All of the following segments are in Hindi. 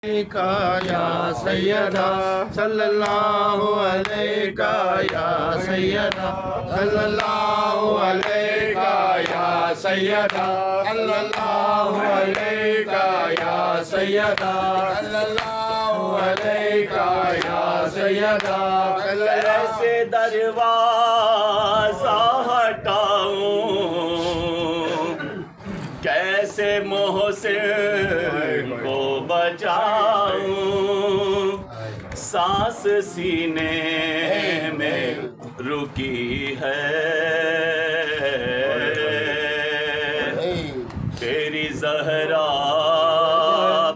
का या सैयदा सल्लल्लाहु अलैका या सैयदा सल्लल्लाहु अलैका या सैयदा सल्लल्लाहु अलैका या सैयदा सल्लल्लाहु अलैका या सैयदा। ऐसे दरवाज़ा हटाऊं, कैसे मोहसिन को बचाऊं, सांस सीने में रुकी है, तेरी ज़हरा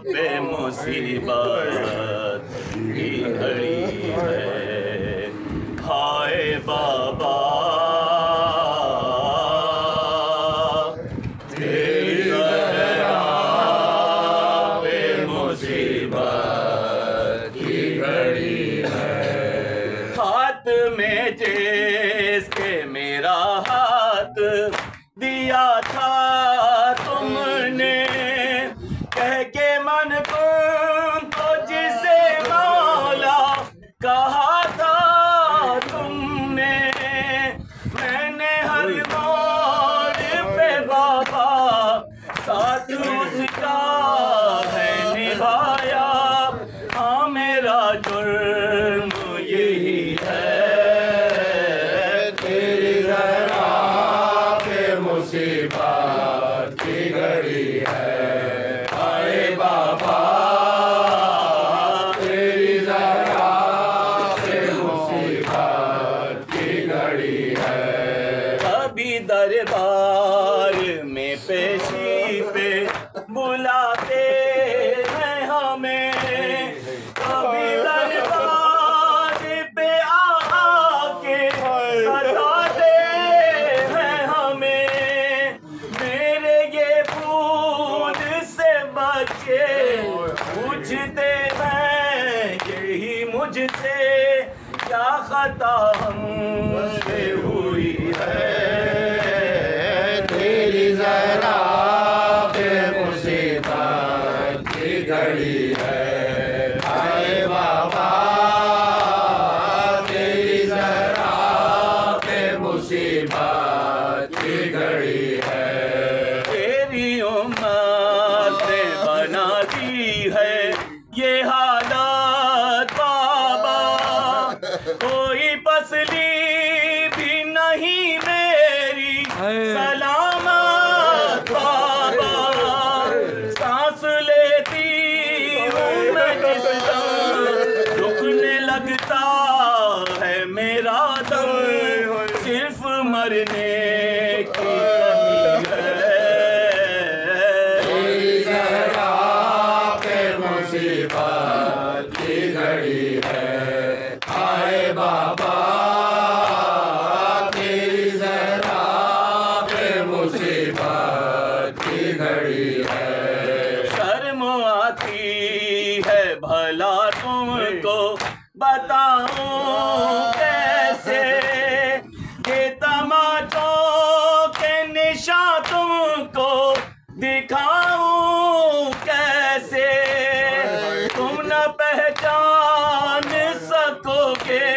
पे मुसीबत की घड़ी है। हाय बाबा तेरी ज़हरा पे मुसीबत की घड़ी है। हाथ में जिसके मेरा हाथ दिया था तुमने, कह के मन को जिसे मौला कहा था तुमने, मैंने हर मोड़ पे बाबा साथ उसका है निभाया। हाँ मेरा जुर्म यही है, तेरी ज़रा पे मुसीबत की घड़ी है। हाय बाबा तेरी ज़रा पे मुसीबत की घड़ी है। कभी दरबार में पेशी पे बुलाते हैं हमें, कभी दरबार पे आके सताते हैं हमें। मेरे ये बूंद से बच्चे पूछते हैं यही मुझसे, क्या खता हमसे हुई है। तेरी ज़रा पे मुसीबत की घड़ी है। हाय बाबा तेरी ज़रा पे मुसीबत की घड़ी है। तेरी उम्मत ने बना दी है ये हालत बाबा, कोई पसली भी नहीं मेरी सलामत बाबा। सांस लेती हूँ मैं जिस दम, रुकने लगता है मेरा दम, सिर्फ मरने की कमी है। तेरी ज़रा पे मुसीबत की घड़ी है। हाय बाबा तेरी ज़रा पे मुसीबत की घड़ी है। शर्म आती है भला तुमको बताऊं कैसे, ये तमाचों के निशान तुमको दिखाऊं कैसे। तुम न पहचान सकोगे,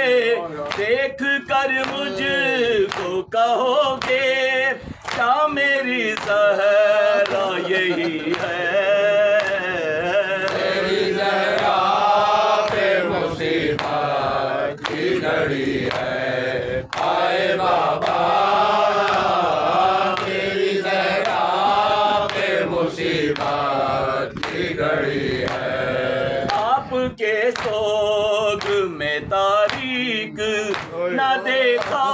देख कर मुझको कहोगे क्या मेरी ज़हरा यही है। तेरी ज़रा पे मुसीबत की घड़ी है। हाय बाबा तेरी ज़रा पे मुसीबत की घड़ी है। आपके सोग में तारीख न देखा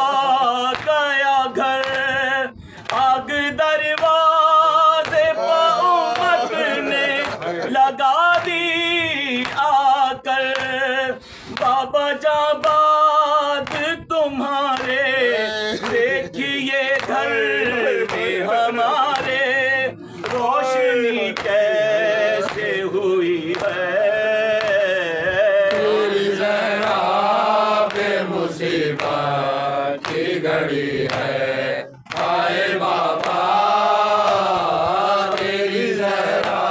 गया घर, आग दरवाजे पर उम्मत ने लगा दी आकर। बाबा जाबाद तुम्हारे देखिए घर में हमारे, रोशनी कैसे हुई है। तेरी ज़रा पे मुसीबत की घड़ी है। हाय बाबा तेरी ज़रा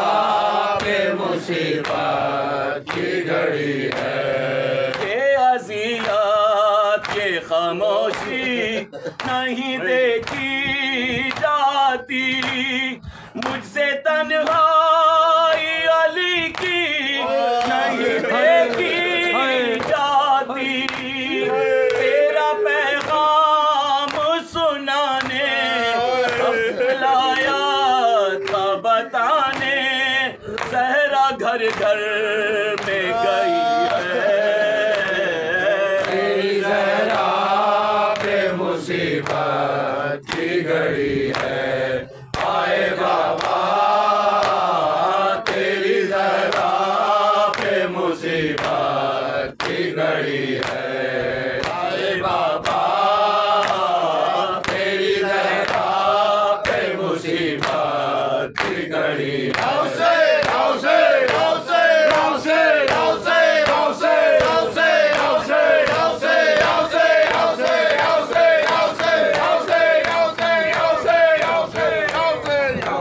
पे मुसीबत की घड़ी है। ये अज़ियत ये खामोशी नहीं देखी जाती, मुझसे तन्हाई अली की नहीं देखी जाती। तेरा पैगाम सुनाने लाया था बताने, सहरा घर घर में गई है। तेरी ज़हरा पे मुसीबत की घड़ी है, आए बाबा तेरी ज़हरा पे मुसीबत की घड़ी है।